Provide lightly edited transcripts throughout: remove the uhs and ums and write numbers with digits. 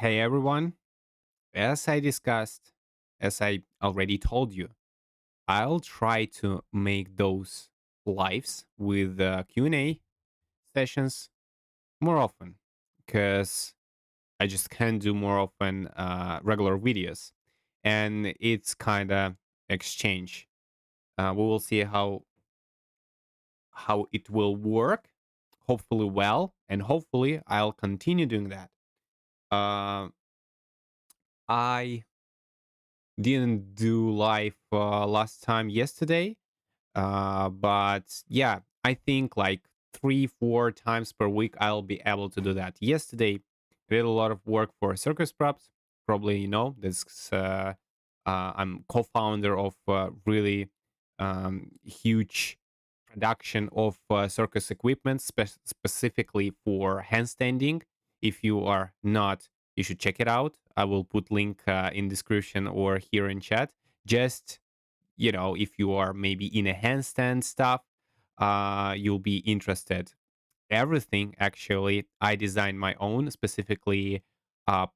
Hey everyone, as I discussed, as I already told you, I'll try to make those lives with Q&A sessions more often because I just can't do more often regular videos. And it's kind of exchange. We will see how it will work, hopefully well, and hopefully I'll continue doing that. Uh, I didn't do live last time yesterday, but yeah, I think like 3 4 times per week I'll be able to do that. Yesterday I did a lot of work for circus props. Probably you know this. I'm co-founder of really huge production of circus equipment, specifically for handstanding. If you are not, you should check it out. I will put link in description or here in chat. Just if you are maybe in a handstand stuff, you'll be interested. Everything actually, I designed my own, specifically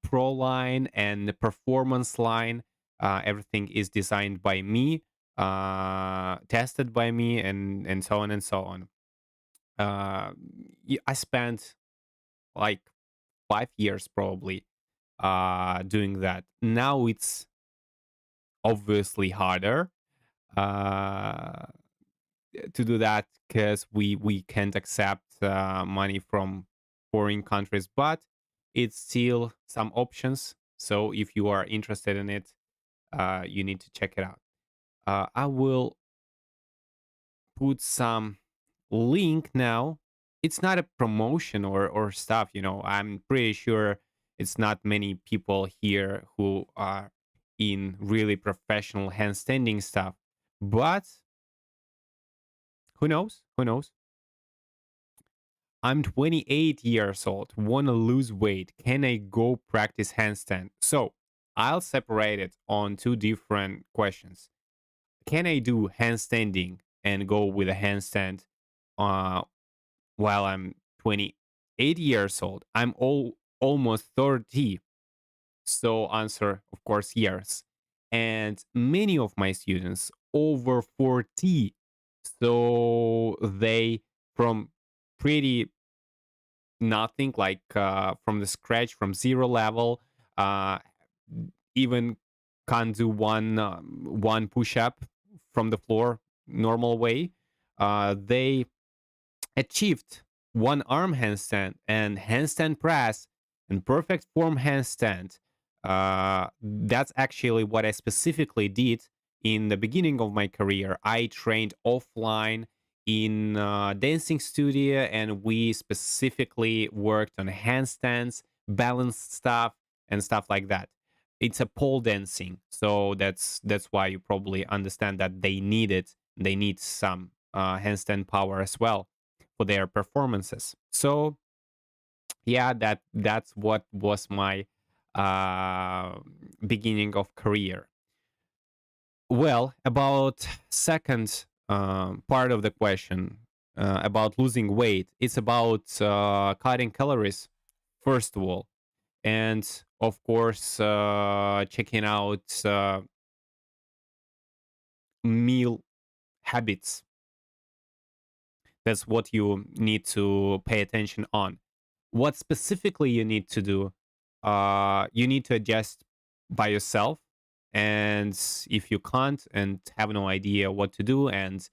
pro line and the performance line. Everything is designed by me, tested by me, and so on and so on. Uh, I spent like 5 years probably doing that. Now it's obviously harder. Uh, to do that because we can't accept money from foreign countries, but it's still some options. So if you are interested in it, you need to check it out. I will put some link now. It's not a promotion or stuff. I'm pretty sure it's not many people here who are in really professional handstanding stuff, but who knows? Who knows? I'm 28 years old, want to lose weight. Can I go practice handstand? So I'll separate it on two different questions. Can I do handstanding and go with a handstand uh, while I'm 28 years old? I'm almost 30. So answer, of course, yes. And many of my students over 40. So they from pretty nothing like from the scratch from zero level, uh even can't do one push up from the floor normal way. They achieved one arm handstand and handstand press and perfect form handstand. That's actually what I specifically did in the beginning of my career. I trained offline in dancing studio, and we specifically worked on handstands, balanced stuff, and stuff like that. It's a pole dancing, so that's why you probably understand that they need some handstand power as well for their performances. So yeah, that's what was my uh, beginning of career. Well, about second part of the question about losing weight, it's about cutting calories first of all, and of course checking out meal habits. That's what you need to pay attention on. What specifically you need to do? You need to adjust by yourself. And if you can't and have no idea what to do and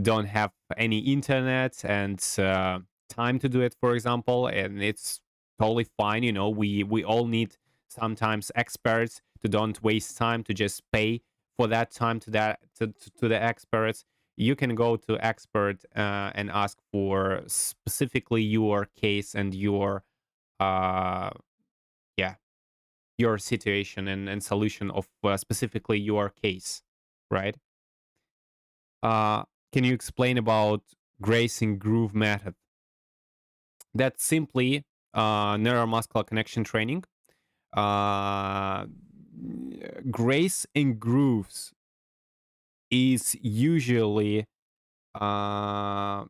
don't have any internet and time to do it, for example, and it's totally fine. We all need sometimes experts to don't waste time to just pay for that time to the experts. You can go to expert and ask for specifically your case and your uh yeah your situation and solution of specifically your case, right? uh can you explain about grace and groove method? That's simply neuromuscular connection training. uh Grace and grooves is usually uh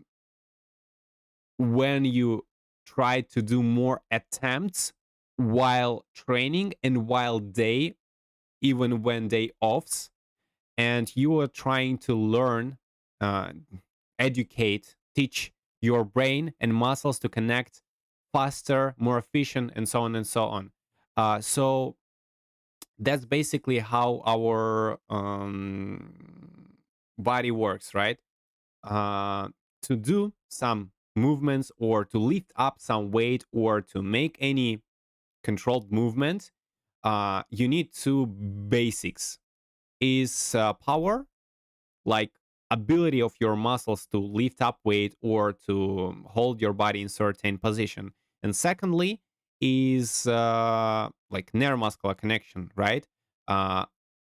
when you try to do more attempts while training and while day, even when day offs, and you are trying to learn, uh, educate, teach your brain and muscles to connect faster, more efficient, and so on and so on. So that's basically how our body works, right? uh, to do some movements or to lift up some weight or to make any controlled movement, you need two basics: is power, like ability of your muscles to lift up weight or to hold your body in certain position, and secondly is like neuromuscular connection, right? uh,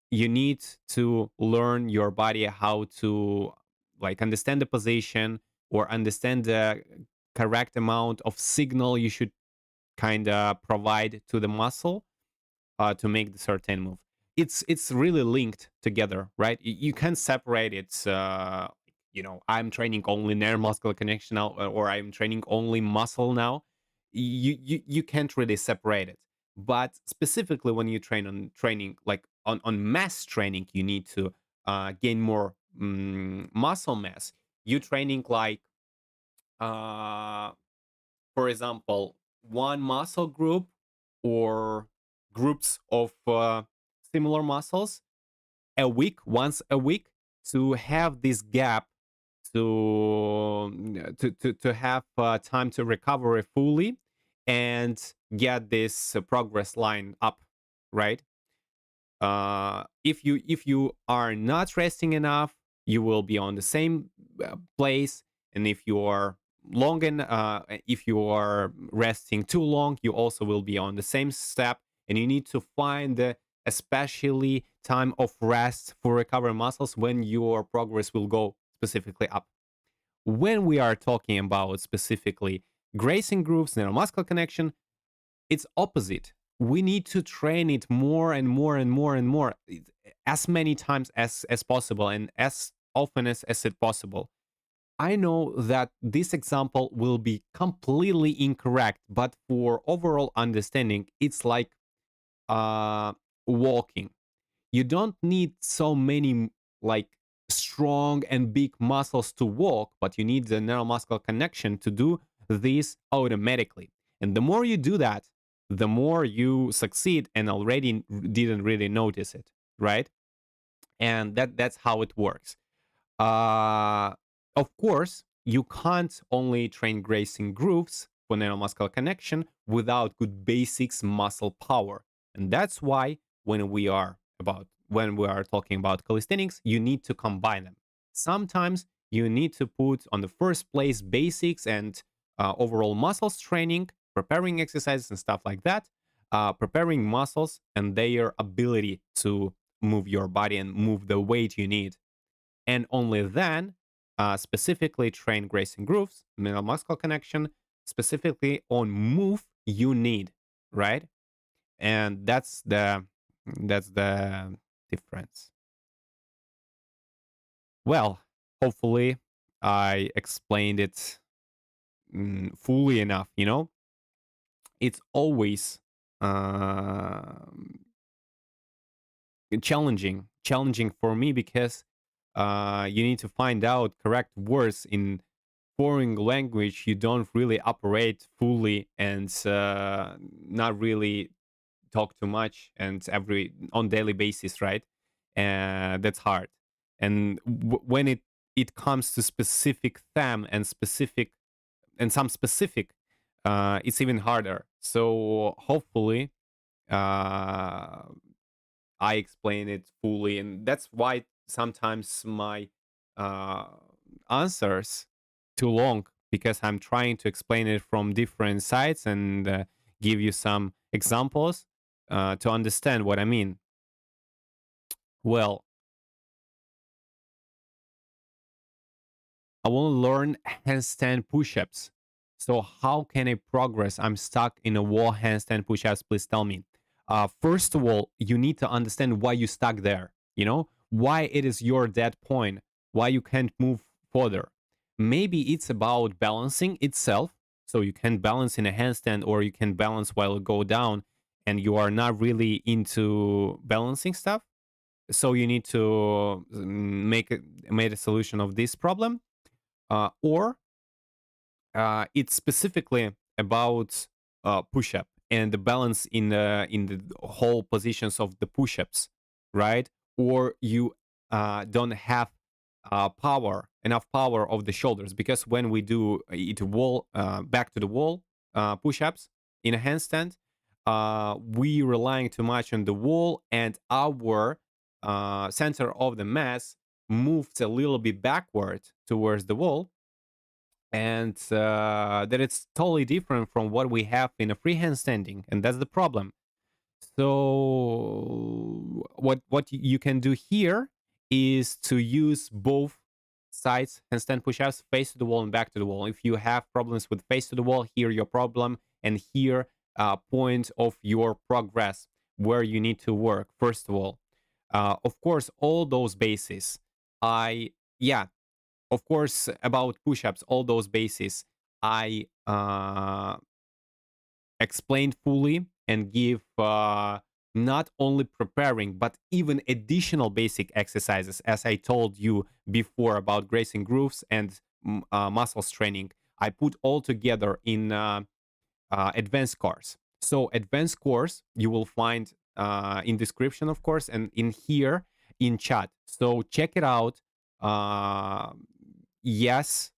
you need to learn your body how to like understand the position or understand the correct amount of signal you should kind of provide to the muscle to make the certain move. It's really linked together, right? You can separate it. I'm training only neuromuscular connection now, or I'm training only muscle now. You can't really separate it. But specifically, when you train on training, like on mass training, you need to gain more muscle mass. You training like uh, for example, one muscle group or groups of similar muscles a week, once a week, to have this gap to have time to recover fully and get this progress line up, right? If you are not resting enough, you will be on the same place, and if you are resting too long, you also will be on the same step, and you need to find the especially time of rest for recovery muscles when your progress will go specifically up. When we are talking about specifically grazing grooves, neuromuscular connection, it's opposite. We need to train it more and more and more and more, as many times as possible and as often as it possible. I know that this example will be completely incorrect, but for overall understanding, it's like uh, walking. You don't need so many like strong and big muscles to walk, but you need the neuromuscular connection to do this automatically. And the more you do that, the more you succeed and already didn't really notice it, right? And that's how it works. Uh, of course, you can't only train grazing grooves for neuromuscular connection without good basics muscle power. And that's why when we are talking about calisthenics, you need to combine them. Sometimes you need to put on the first place basics and overall muscles training, preparing exercises and stuff like that, preparing muscles and their ability to move your body and move the weight you need, and only then specifically train grazing grooves, middle muscle connection, specifically on move you need, right? And that's the difference. Well, hopefully I explained it fully enough. It's always challenging for me because you need to find out correct words in foreign language you don't really operate fully and not really talk too much and every on daily basis, right? And that's hard. And when it comes to specific theme and some specific, it's even harder. So hopefully uh I explain it fully, and that's why sometimes my uh, answers too long, because I'm trying to explain it from different sides and give you some examples to understand what I mean. Well, I want to learn handstand push-ups. So how can I progress? I'm stuck in a wall handstand push-ups. Please tell me. First of all, you need to understand why you stuck there. Why it is your dead point. Why you can't move further. Maybe it's about balancing itself. So you can balance in a handstand, or you can balance while you go down, and you are not really into balancing stuff. So you need to make a solution of this problem, or it's specifically about push-up and the balance in the whole positions of the push-ups, right? Or you don't have enough power of the shoulders, because when we do it wall back to the wall push-ups in a handstand, we relying too much on the wall, and our center of the mass moves a little bit backward towards the wall, and that it's totally different from what we have in a freehand standing, and that's the problem. So what you can do here is to use both sides handstand push-ups, face to the wall and back to the wall. If you have problems with face to the wall, here your problem, and here point of your progress where you need to work. First of all, of course, all those bases, I yeah, of course, about push-ups, all those bases, I explained fully and give not only preparing but even additional basic exercises, as I told you before about grazing grooves and muscle training. I put all together in advanced course. So advanced course you will find in description, of course, and in here in chat. So check it out. Uh, yes,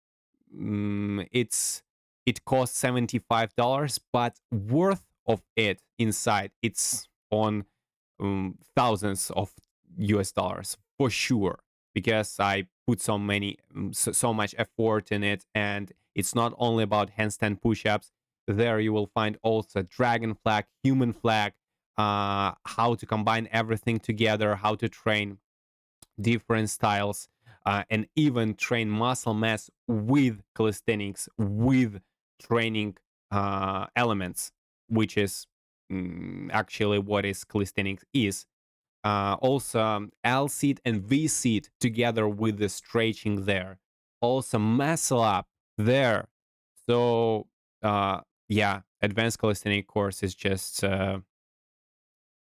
it costs $75, but worth of it inside. It's on thousands of US dollars for sure, because I put so much effort in it, and it's not only about handstand push-ups. There you will find also dragon flag, human flag, how to combine everything together, how to train different styles, and even train muscle mass with calisthenics, with training elements, which is actually what is calisthenics is. Also, L seat and V seat together with the stretching there. Also, muscle up there. So, yeah, advanced calisthenic course is just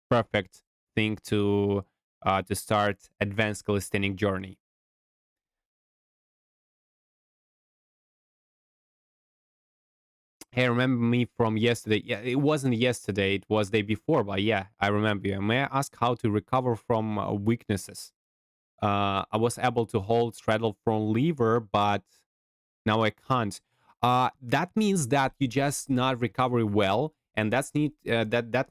perfect thing to start advanced calisthenic journey. Hey, remember me from yesterday? Yeah, it wasn't yesterday; it was day before. But yeah, I remember you. May I ask how to recover from weaknesses? I was able to hold straddle from lever, but now I can't. That means that you just not recover well, and that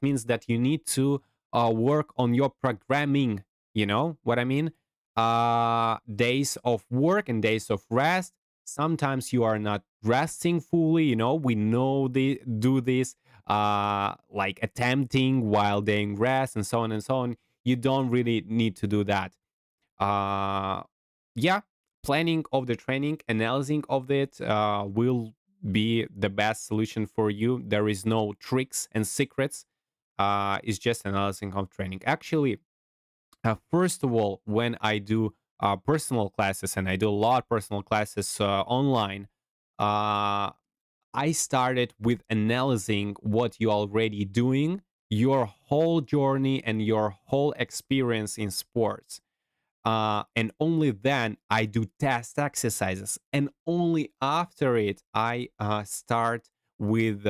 means that you need to work on your programming. You know what I mean? Days of work and days of rest. Sometimes you are not resting fully. You know, we know they do this, like attempting while they rest and so on and so on. You don't really need to do that. uh yeah, planning of the training, analyzing of it will be the best solution for you. There is no tricks and secrets. It's just analyzing of training. Actually, first of all, when I do personal classes, and I do a lot of personal classes online, uh I started with analyzing what you're already doing, your whole journey and your whole experience in sports, and only then I do test exercises, and only after it I start with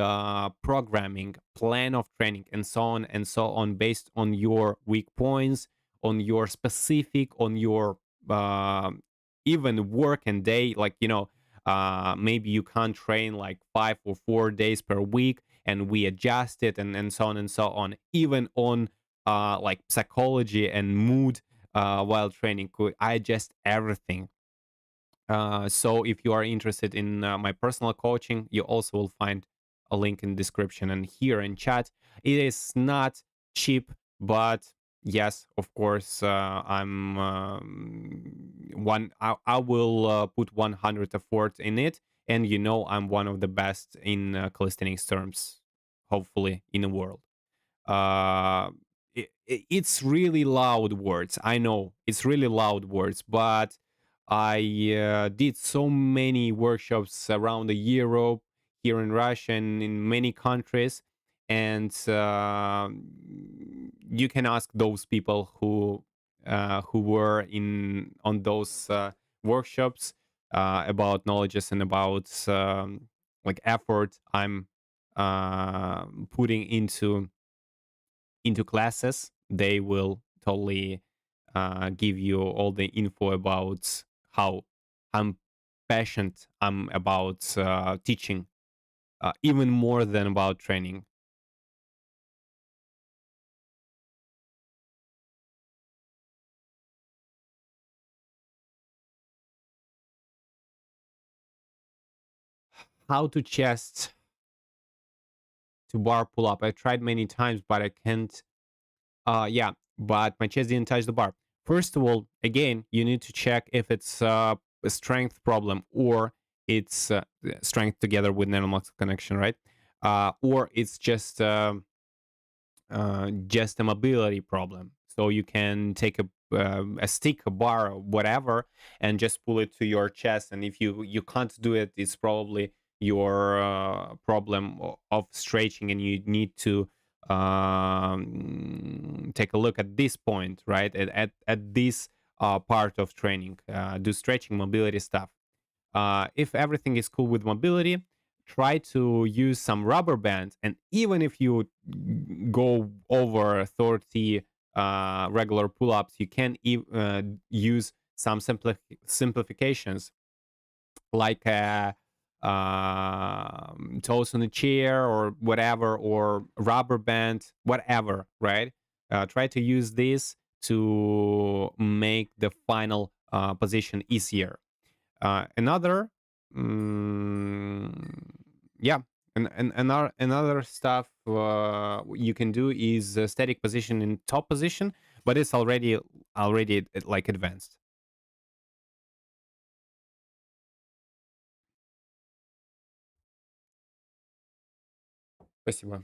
programming, plan of training, and so on, based on your weak points, on your specific, on your uh, even work and day. Like, you know, maybe you can't train like 5 or 4 days per week, and we adjust it, and so on and so on. Even on like psychology and mood while training. I adjust everything. So if you are interested in my personal coaching, you also will find a link in description and here in chat. It is not cheap, but yes, of course, I'm one. I will put 100 effort in it, and you know I'm one of the best in calisthenics terms, hopefully in the world. uh it's really loud words. I know it's really loud words, but I did so many workshops around the Europe, here in Russia and in many countries. And you can ask those people who were in on those workshops about knowledges and about like effort I'm putting into classes. They will totally give you all the info about how I'm passionate I'm about teaching, even more than about training. How to chest to bar pull up. I tried many times, but I can't. Yeah, but my chest didn't touch the bar. First of all, again, you need to check if it's a strength problem or it's strength together with neuromuscular connection, right? Or it's just a mobility problem. So you can take a stick, a bar, or whatever, and just pull it to your chest. And if you can't do it, it's probably your problem of stretching, and you need to take a look at this point, right? At this part of training, do stretching, mobility stuff. If everything is cool with mobility, try to use some rubber bands. And even if you go over 30 regular pull-ups, you can use some simplifications like toes on a chair or whatever, or rubber band, whatever, right? Try to use this to make the final position easier. Another, yeah, and another stuff you can do is static position in top position, but it's already like advanced. Спасибо.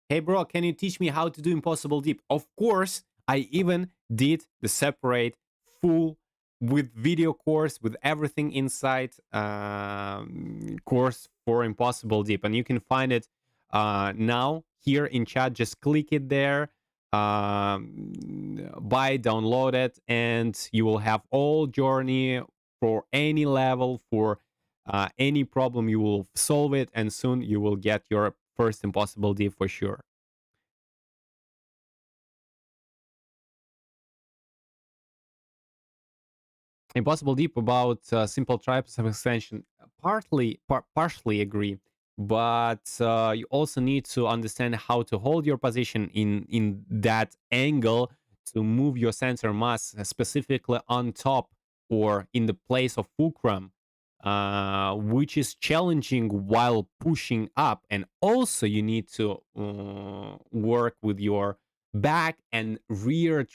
Hey bro, can you teach me how to do impossible deep? Of course, I even did the separate full with video course with everything inside course for impossible deep, and you can find it now here in chat. Just click it there, buy, download it, and you will have all journey for any level, for any problem. You will solve it, and soon you will get your first impossible deep for sure. Impossible deep about simple tricep extension. Partially agree, but you also need to understand how to hold your position in that angle to move your sensor mass specifically on top or in the place of fulcrum, which is challenging while pushing up. And also, you need to work with your back and rear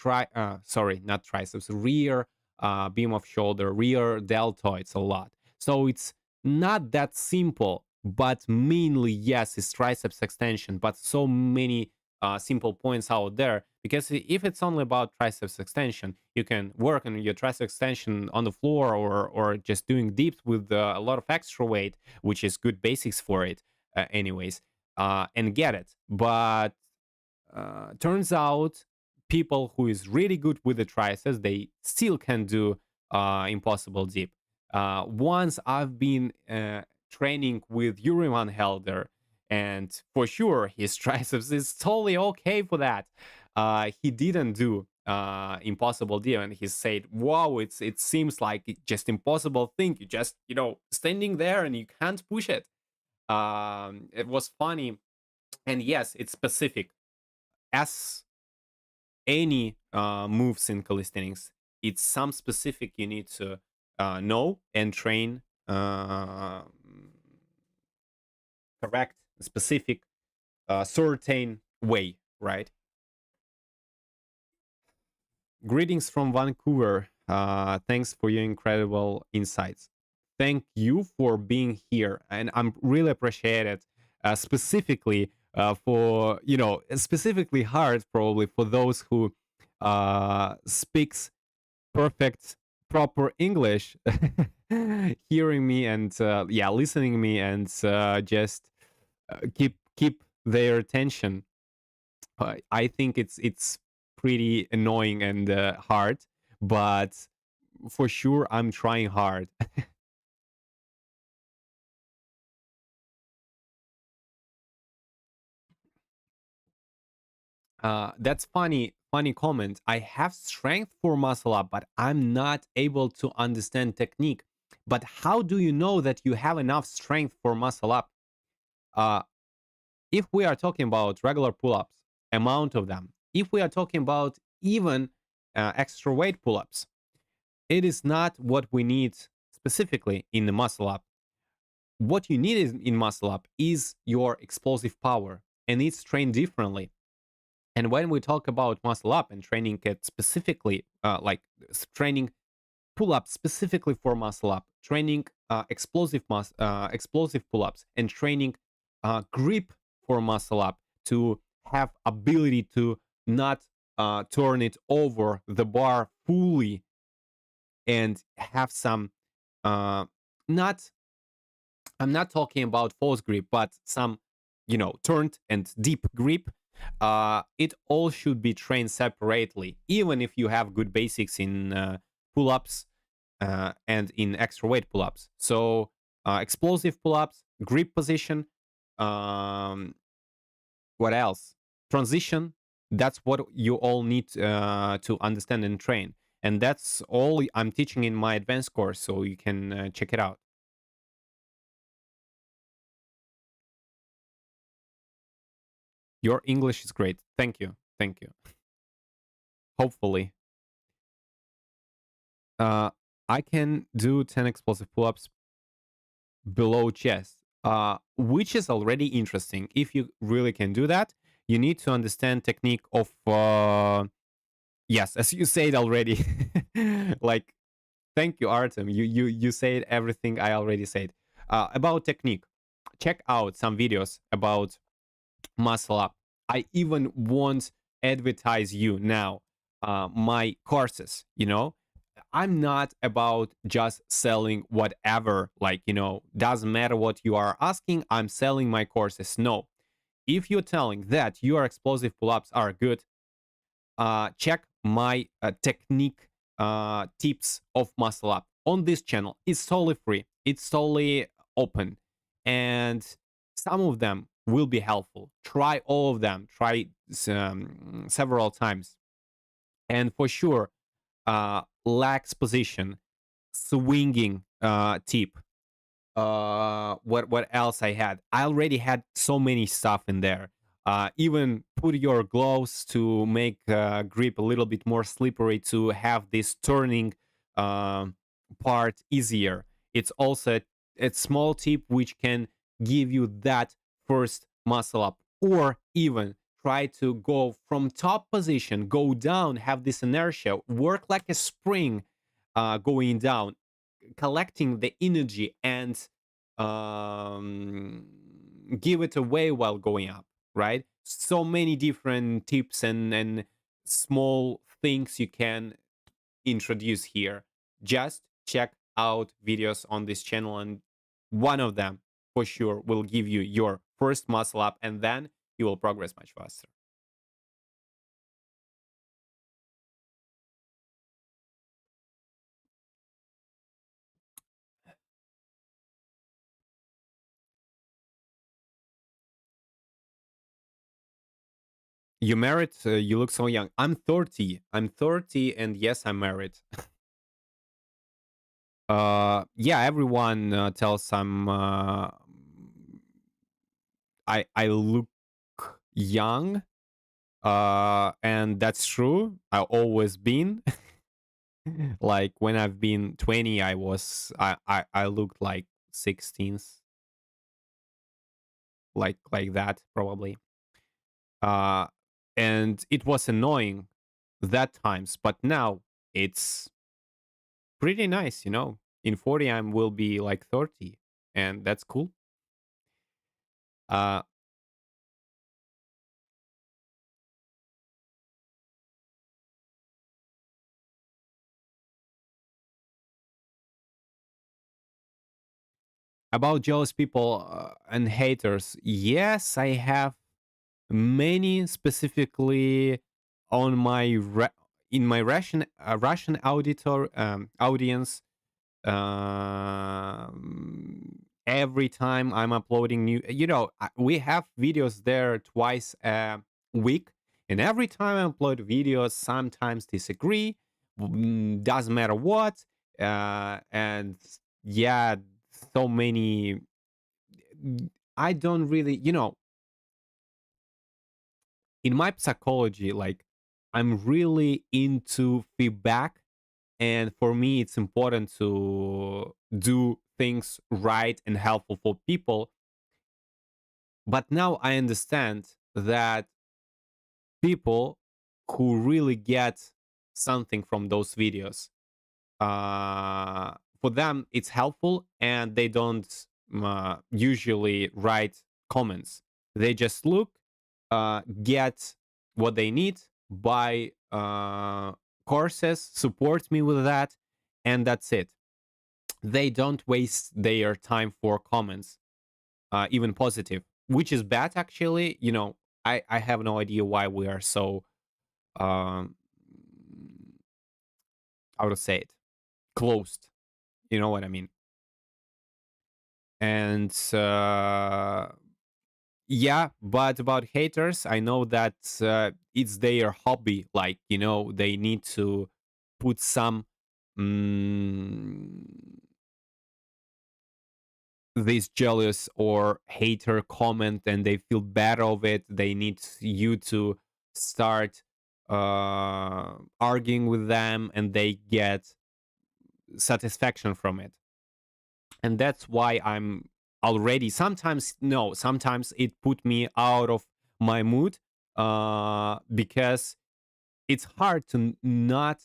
sorry, not triceps, rear beam of shoulder, rear deltoids a lot. So it's not that simple, but mainly, yes, it's triceps extension, but so many simple points out there. Because if it's only about triceps extension, you can work on your triceps extension on the floor, or just doing dips with a lot of extra weight, which is good basics for it, anyways, and get it. But turns out people who is really good with the triceps, they still can do impossible deep. Once I've been training with Yuri Van Helder, and for sure his triceps is totally okay for that. He didn't do impossible deep, and he said, "Wow, it seems like just impossible thing. You just standing there and you can't push it." It was funny, and yes, it's specific as any moves in calisthenics. It's some specific you need to know and train correct, specific, certain way, right? Greetings from Vancouver. Thanks for your incredible insights. Thank you for being here, and I'm really appreciate it. Specifically for specifically hard probably for those who speaks perfect proper English, hearing me and yeah, listening me and just keep their attention. I think it's pretty annoying and hard, but for sure I'm trying hard. That's funny comment. I have strength for muscle up, but I'm not able to understand technique. But how do you know that you have enough strength for muscle up? Uh, if we are talking about regular pull-ups, amount of them, if we are talking about even extra weight pull-ups, it is not what we need specifically in the muscle up. What you need in muscle up is your explosive power, and it's trained differently. And when we talk about muscle up and training it specifically, like training pull up specifically for muscle up, training explosive pull ups, and training grip for muscle up to have ability to not turn it over the bar fully and have some not I'm not talking about false grip, but some, turned and deep grip. It all should be trained separately, even if you have good basics in pull ups and in extra weight pull ups. So, explosive pull ups, grip position, um, what else? Transition. That's what you all need to understand and train. And that's all I'm teaching in my advanced course. So you can check it out. Your English is great. Thank you. Thank you. Hopefully. Uh, I can do 10 explosive pull ups below chest, which is already interesting. If you really can do that, you need to understand technique of, yes, as you said already. Like, thank you, Artem. You said everything I already said. About technique, check out some videos about muscle up. I even won't advertise you now my courses, I'm not about just selling whatever, like, doesn't matter what you are asking, I'm selling my courses. No. If you're telling that your explosive pull-ups are good, check my technique tips of muscle up on this channel. It's totally free, it's totally open, and some of them will be helpful. Try all of them, try several times, and for sure, lax position, swinging tip. What else I had? I already had so many stuff in there. Even put your gloves to make grip a little bit more slippery to have this turning um part easier. It's also a small tip which can give you that first muscle up, or even try to go from top position, go down, have this inertia, work like a spring going down, collecting the energy and um, give it away while going up, right? So many different tips and small things you can introduce here. Just check out videos on this channel, and one of them for sure will give you your first muscle up, and then you will progress much faster. You married? You look so young. I'm 30. I'm 30, and yes, I'm married. Yeah, everyone tells I look young, and that's true. I've always been. Like when I've been 20, I looked like 16s, like that probably. Uh, and it was annoying that times, but now it's pretty nice, In 40, I will be like 30, and that's cool. Uh, About jealous people and haters, yes, I have many, specifically on my in my Russian audience. Every time I'm uploading new, we have videos there twice a week, and every time I upload videos, sometimes disagree, doesn't matter what, and yeah, so many. I don't really, in my psychology, like, I'm really into feedback, and for me it's important to do things right and helpful for people. But now I understand that people who really get something from those videos, for them it's helpful, and they don't usually write comments. They just look, get what they need, buy courses, support me with that, and that's it. They don't waste their time for comments, even positive, which is bad actually. I have no idea why we are so, um, how to say it, closed. You know what I mean? And yeah, but about haters, I know that it's their hobby. Like, they need to put some, mm, this jealous or hater comment, and they feel bad of it. They need you to start arguing with them, and they get satisfaction from it. And that's why I'm already, sometimes, no, sometimes it put me out of my mood, because it's hard to not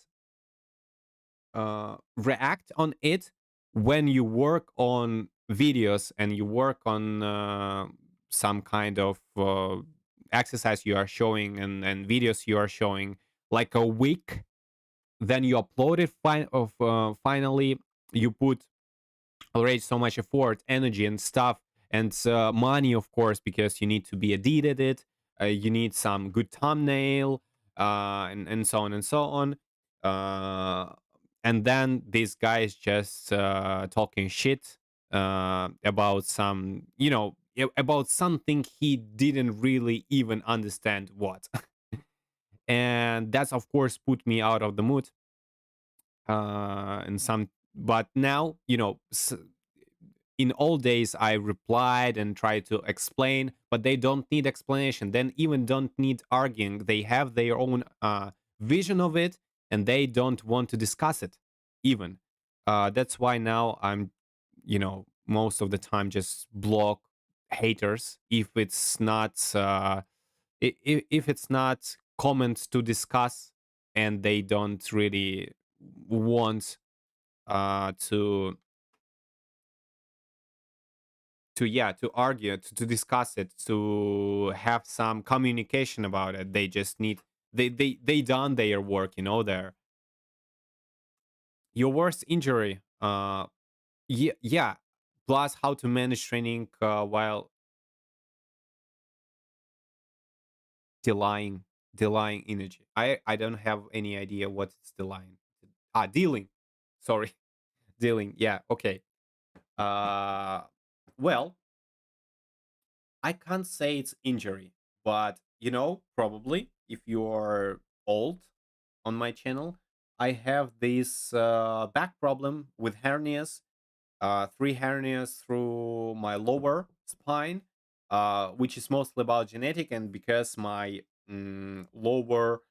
react on it when you work on videos and you work on some kind of exercise you are showing, and videos you are showing, like a week, then you upload it, finally you put already so much effort, energy, and stuff, and money, of course, because you need to be edited it. You need some good thumbnail, and so on and so on. Uh, and then this guy is just talking shit about some, about something he didn't really even understand what. And that's, of course, put me out of the mood. And some, but now, in old days I replied and tried to explain, but they don't need explanation, then even don't need arguing. They have their own vision of it, and they don't want to discuss it even. That's why now I'm, most of the time just block haters if it's not if it's not comments to discuss, and they don't really want to yeah, to argue, to discuss it, to have some communication about it. They just need, they done their work, there. Your worst injury, yeah, yeah, plus how to manage training while delaying delaying energy. I don't have any idea what's delaying. Dealing, sorry. Dealing, yeah, okay. uh well, I can't say it's injury, but probably if you're old on my channel, I have this back problem with hernias, three hernias through my lower spine, which is mostly about genetic, and because my lower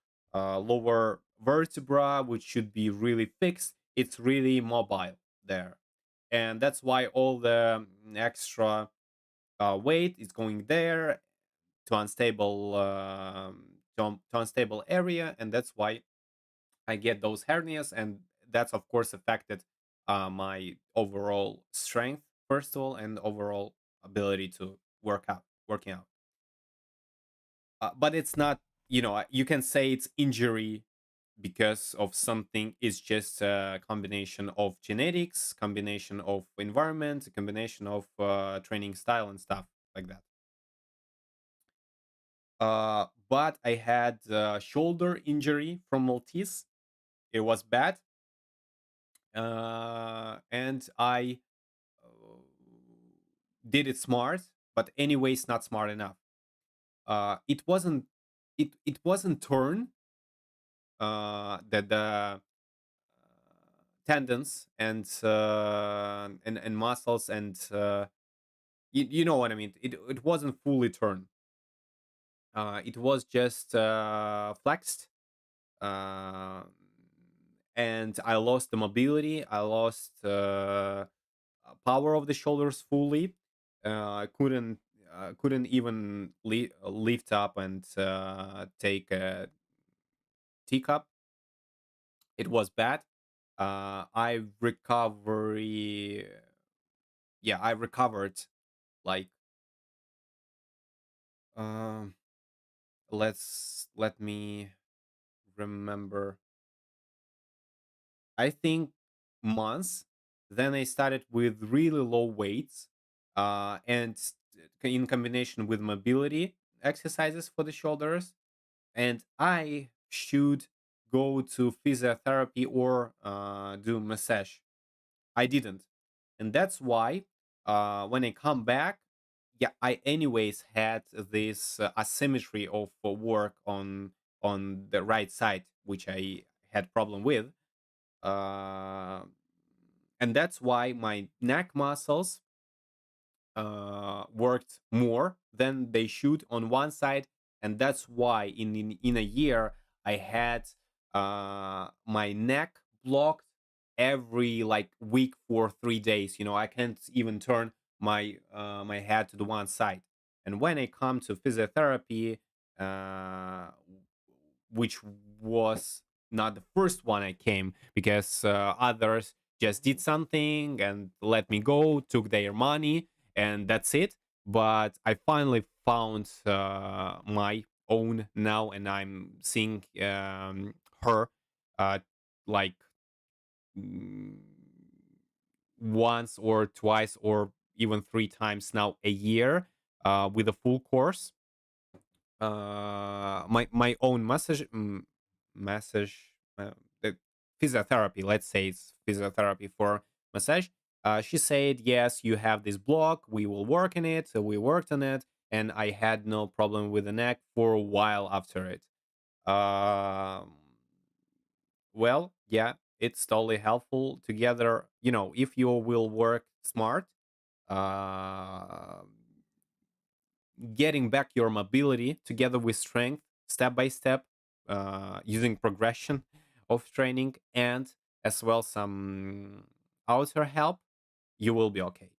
vertebra, which should be really fixed, it's really mobile there, and that's why all the extra weight is going there to unstable to unstable area, and that's why I get those hernias, and that's of course affected my overall strength first of all, and overall ability to working out. But it's not, you can say it's injury because of something is just a combination of genetics, combination of environment, a combination of training style and stuff like that. But I had a shoulder injury from Maltese. It was bad, and I uh, did it smart, but anyways, not smart enough. It wasn't. It wasn't turn that the tendons and muscles and you know what I mean. It wasn't fully turned. It was just flexed, uh, and I lost the mobility. I lost power of the shoulders fully. I couldn't even lift up and take a teacup. It was bad. I recovery Yeah, I recovered like um let me remember. I think months. Then I started with really low weights, in combination with mobility exercises for the shoulders. And I should go to physiotherapy or do massage. I didn't, and that's why when I come back, yeah, I anyways had this asymmetry of work on the right side, which I had problem with, uh, and that's why my neck muscles worked more than they should on one side, and that's why in a year I had my neck blocked every like week for 3 days. You know, I can't even turn my head to the one side. And when I come to physiotherapy, uh, which was not the first one I came, because others just did something and let me go, took their money, and that's it. But I finally found my own now, and I'm seeing her uh, like mm, once or twice or even three times now a year with a full course. My own massage the physiotherapy, let's say it's physiotherapy for massage. She said, yes, you have this block, we will work on it. So we worked on it, and I had no problem with the neck for a while after it. um well, yeah, it's totally helpful together, you know, if you will work smart. uh Getting back your mobility together with strength, step by step, using progression of training, and as well some outer help, you will be okay.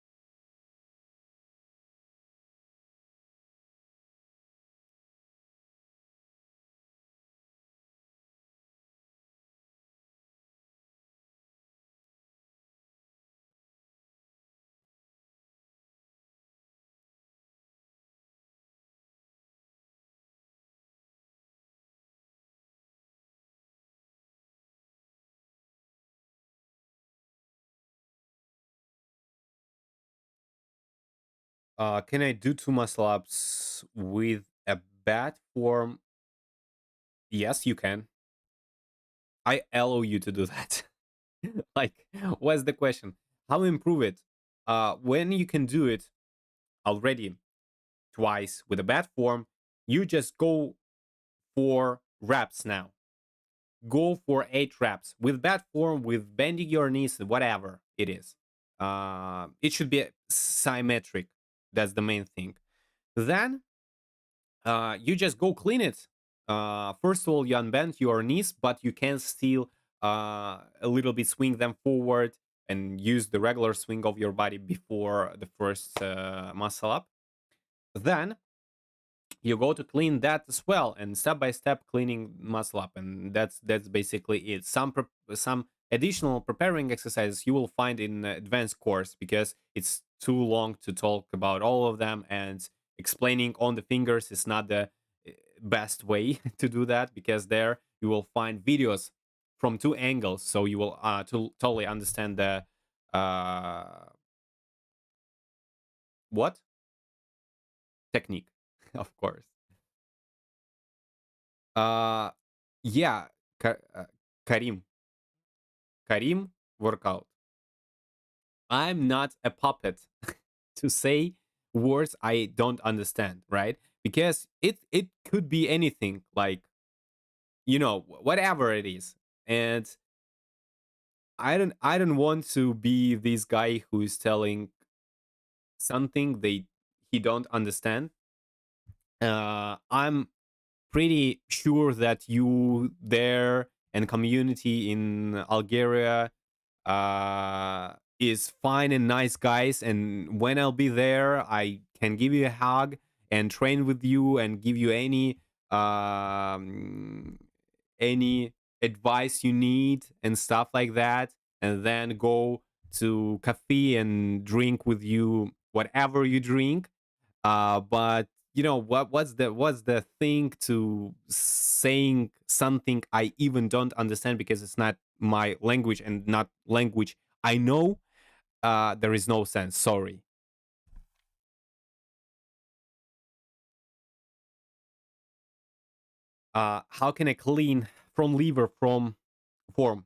Can I do two muscle ups with a bad form? Yes, you can. I allow you to do that. Like, what's the question? How improve it? When you can do it already twice with a bad form, you just go for reps now. Go for 8 reps with bad form, with bending your knees, whatever it is. It should be symmetric. That's the main thing. Then you just go clean it. First of all, you unbend your knees, but you can still a little bit swing them forward and use the regular swing of your body before the first muscle up. Then you go to clean that as well, and step by step cleaning muscle up, and that's basically it. Some additional preparing exercises you will find in advanced course, because it's too long to talk about all of them, and explaining on the fingers is not the best way to do that, because there you will find videos from two angles, so you will totally understand the uh, what technique, of course. Uh, yeah, Karim, Karim workout. I'm not a puppet to say words I don't understand, right? Because it could be anything, like, whatever it is. And I don't want to be this guy who is telling something he don't understand. I'm pretty sure that you there and community in Algeria is fine and nice guys, and when I'll be there I can give you a hug and train with you and give you um, any advice you need and stuff like that, and then go to cafe and drink with you whatever you drink. But what's the thing to saying something I even don't understand because it's not my language and not language I know? There is no sense. Sorry. How can I clean from liver from form?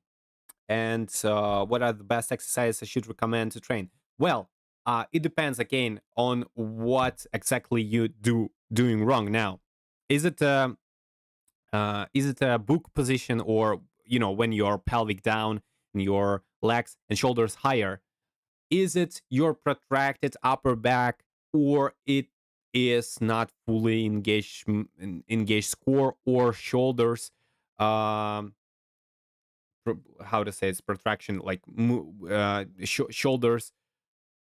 And what are the best exercises I should recommend to train? Well, it depends again on what exactly you doing wrong now. Is it a book position, or when your pelvic down and your legs and shoulders higher? Is it your protracted upper back, or it is not fully engaged core or shoulders? Um, how to say it's protraction, like shoulders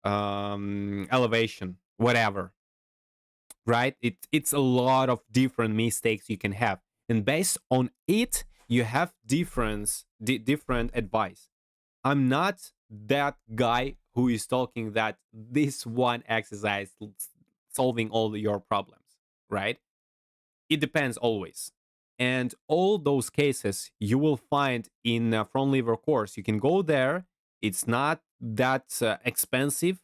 elevation, whatever, right? It's a lot of different mistakes you can have, and based on it you have different advice. I'm not that guy who is talking that this one exercise solving all your problems, right? It depends always. And all those cases you will find in a front lever course. You can go there. It's not that expensive,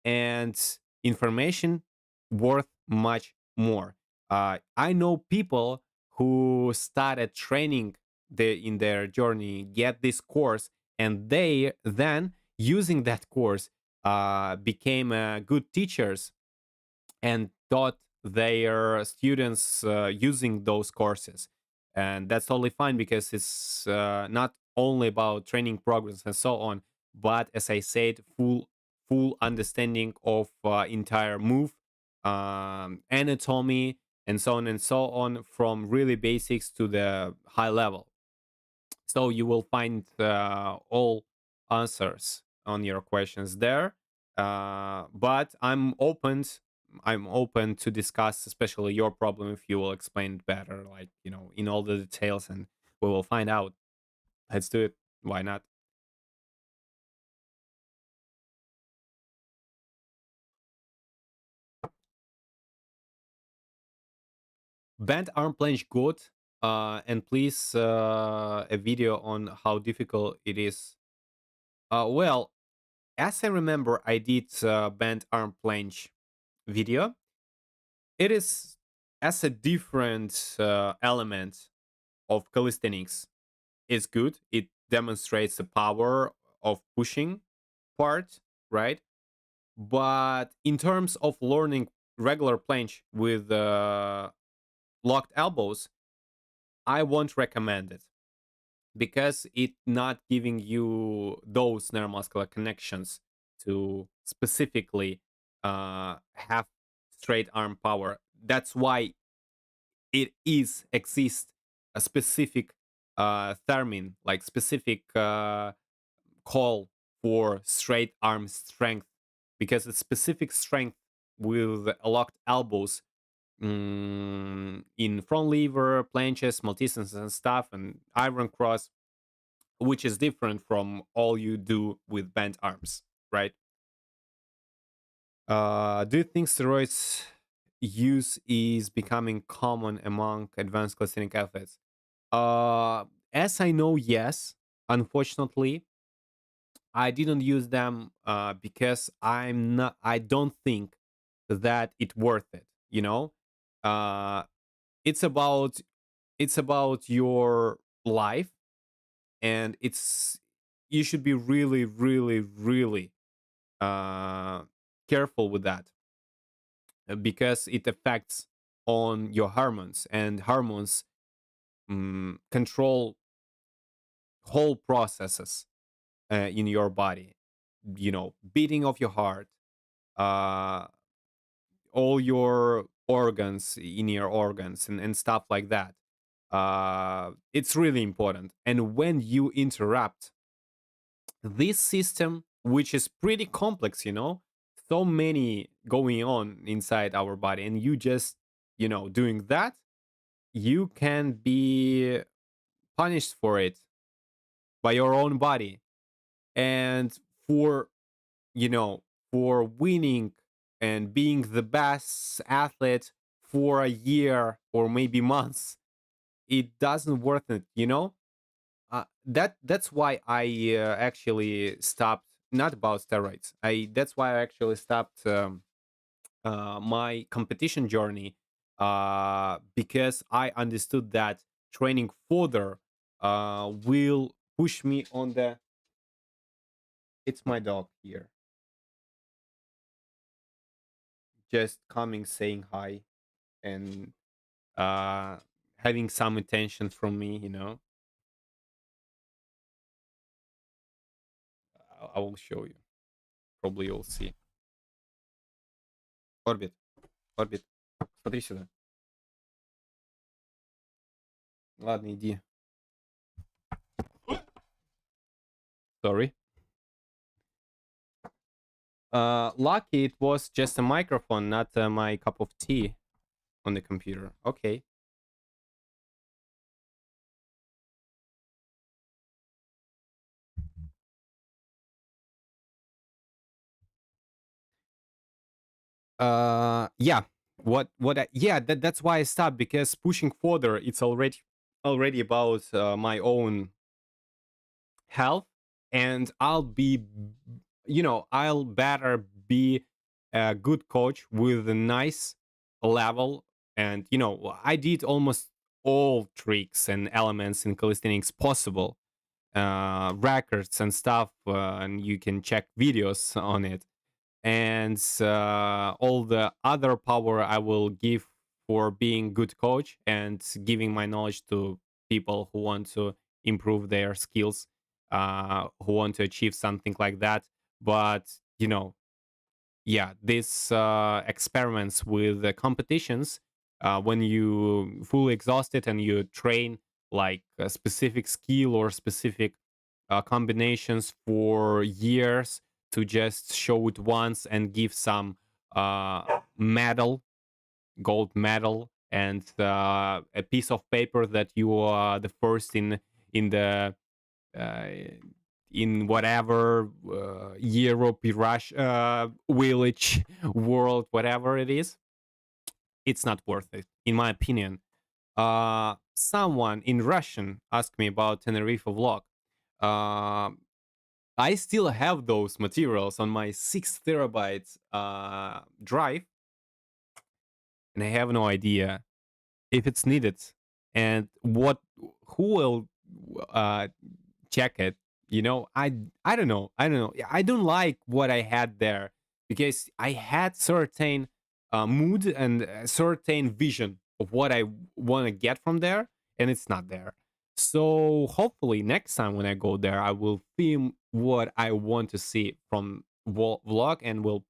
and information worth much more. I know people who started training in their journey, get this course, and they then using that course became good teachers and taught their students using those courses. And that's totally fine because it's not only about training programs and so on, but as I said, full understanding of entire move, anatomy, and so on, from really basics to the high level. So you will find all answers on your questions there. But I'm open to discuss, especially your problem, if you will explain it better, like, in all the details, and we will find out. Let's do it. Why not? Bent arm planche good. And please, a video on how difficult it is. Well, as I remember, I did bent arm planche video. It is as a different element of calisthenics. It's good. It demonstrates the power of pushing part, right? But in terms of learning regular planche with locked elbows, I won't recommend it because it not giving you those neuromuscular connections to specifically have straight arm power. That's why it is exists a specific term, like specific call for straight arm strength, because it's specific strength with locked elbows, in front lever, planches, multisens and stuff, and iron cross, which is different from all you do with bent arms, right? Do you think steroids use is becoming common among advanced calisthenic athletes? Uh, as I know, yes. Unfortunately, I didn't use them because I'm not. I don't think that it worth it. Uh, it's about your life, and it's you should be really, really, really uh, careful with that because it affects on your hormones, and hormones control whole processes in your body. Beating of your heart, uh, all your organs in your organs, and stuff like that. It's really important. And when you interrupt this system, which is pretty complex, so many going on inside our body, and you just, doing that, you can be punished for it by your own body. And for, you know, for winning and being the best athlete for a year or maybe months, it doesn't worth it. That's why I actually stopped. Not about steroids. That's why I actually stopped my competition journey because I understood that training further will push me on the. It's my dog here, just coming, saying hi, and uh, having some attention from me. I will show you. Probably you'll see. Orbit, Orbit, смотри сюда. Ладно, иди. Sorry. Lucky it was just a microphone, not my cup of tea on the computer. Okay. Yeah. Yeah, that's why I stopped, because pushing further, it's already about my own health, and I'll better be a good coach with a nice level. And I did almost all tricks and elements in calisthenics possible, records and stuff, and you can check videos on it. And all the other power I will give for being good coach and giving my knowledge to people who want to improve their skills, who want to achieve something like that. But yeah, these experiments with the competitions, when you fully exhausted and you train like a specific skill or specific combinations for years to just show it once and give some medal, gold medal, and a piece of paper that you are the first in the uh, in whatever Europe, Russia, village, world, whatever it is. It's not worth it, in my opinion. Someone in Russian asked me about Tenerife vlog. Uh, I still have those materials on my 6 terabytes drive, and I have no idea if it's needed and who will uh, check it. I don't know. I don't know. I don't like what I had there, because I had certain mood and a certain vision of what I want to get from there, and it's not there. So hopefully next time when I go there, I will film what I want to see from vlog and will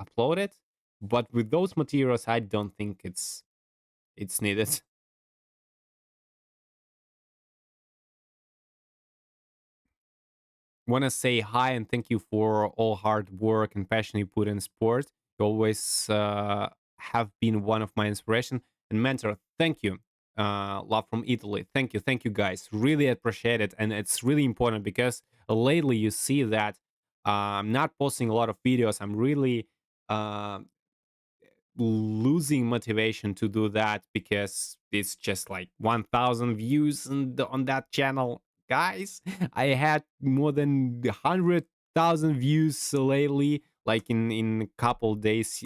upload it. But with those materials, I don't think it's needed. Want to say hi and thank you for all hard work and passion you put in sport. You always have been one of my inspiration and mentor. Thank you. Love from Italy. Thank you guys. Really appreciate it, and it's really important because lately you see that I'm not posting a lot of videos. I'm really uh, losing motivation to do that because it's just like 1,000 views on that channel. Guys, I had more than 100,000 views lately, like in a couple days.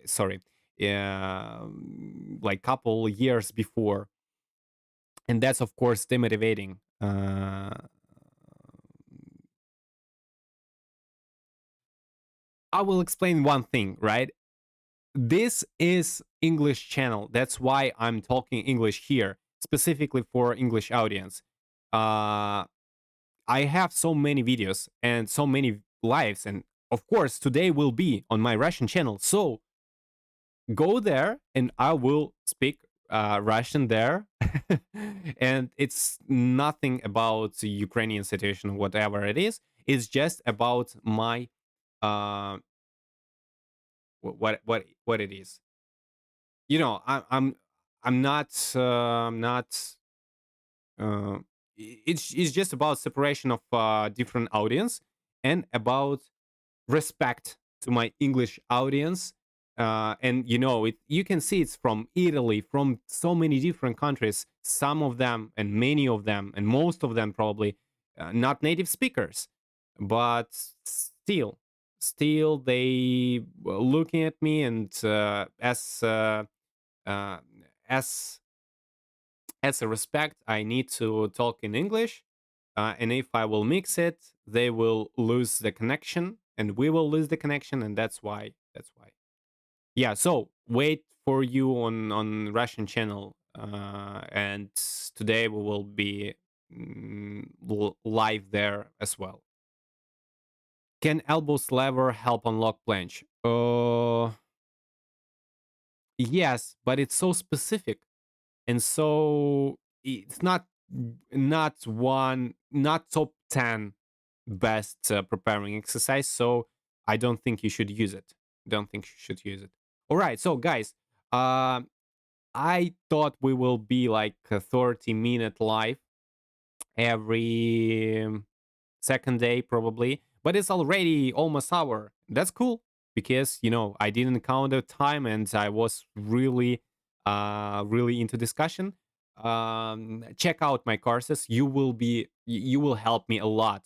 Sorry, like couple years before, and that's of course demotivating. I will explain one thing, right? This is English channel. That's why I'm talking English here, specifically for English audience. Uh, I have so many videos and so many lives, and of course today will be on my Russian channel. So go there, and I will speak Russian there. And it's nothing about the Ukrainian situation, whatever it is. It's just about my uh, what it is. You know, I'm not I'm not uh, it's just about separation of different audience and about respect to my English audience. And you know, you can see it's from Italy, from so many different countries. Some of them, and many of them, and most of them probably not native speakers, but still they looking at me, and uh, as as a respect, I need to talk in English. And if I will mix it, they will lose the connection, and we will lose the connection, and that's why. That's why. Yeah. So wait for you on Russian channel, and today we will be live there as well. Can elbows lever help unlock planche? Yes, but it's so specific. And so it's not top 10 best preparing exercise, so I don't think you should use it. Don't think you should use it. All right, so guys, uh, I thought we will be like a 30-minute live every second day probably, but it's already almost hour. That's cool because you know I didn't count the time and I was really into discussion. Check out my courses. You will help me a lot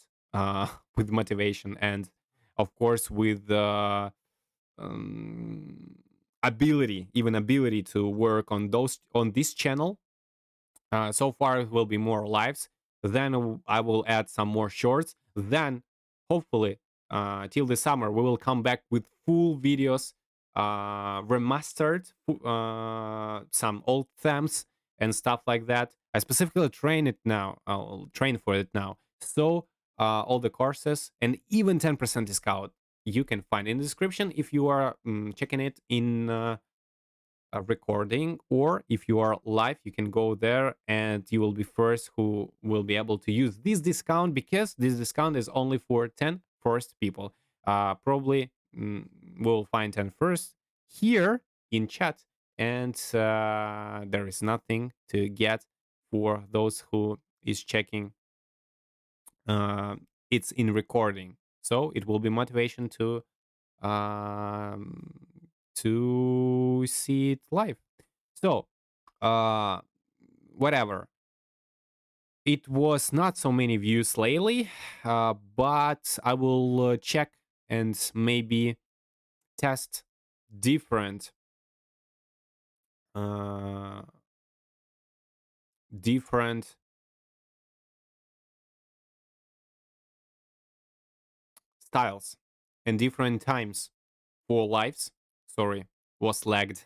with motivation and of course with um, ability to work on those on this channel. So far, it will be more lives. Then I will add some more shorts. Then, hopefully, till the summer, we will come back with full videos, remastered, some old themes and stuff like that. I specifically train it now. I'll train for it now. So all the courses and even 10% discount you can find in the description if you are checking it in a recording, or if you are live you can go there and you will be first who will be able to use this discount because this discount is only for 10 first people. Probably we'll find 10 first here in chat, and there is nothing to get for those who is checking uh, it's in recording, so it will be motivation um, to see it live. So, uh, whatever. It was not so many views lately, but I will check and maybe test different uh, different styles and different times for lives. Sorry, was lagged.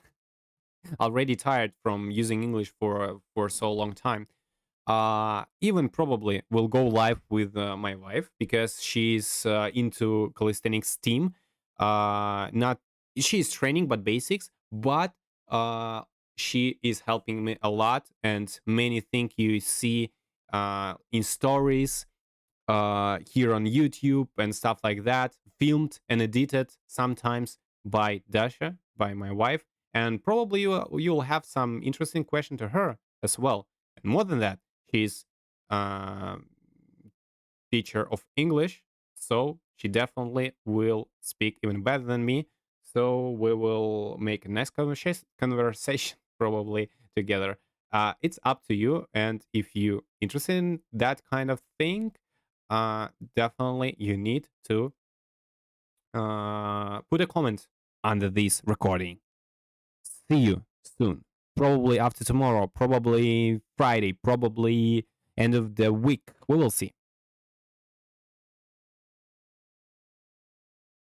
Already tired from using English for so long time. Even probably will go live with my wife because she's into calisthenics team. Not she's training, but basics. But uh, she is helping me a lot, and many things you see in stories here on YouTube and stuff like that, filmed and edited sometimes by Dasha, by my wife, and probably you'll have some interesting question to her as well. And more than that, she's uh, teacher of English, so she definitely will speak even better than me. So we will make a nice conversation probably together. It's up to you, and if you interested in that kind of thing, definitely you need to put a comment under this recording. See you soon. Probably after tomorrow, probably Friday, probably end of the week. We will see.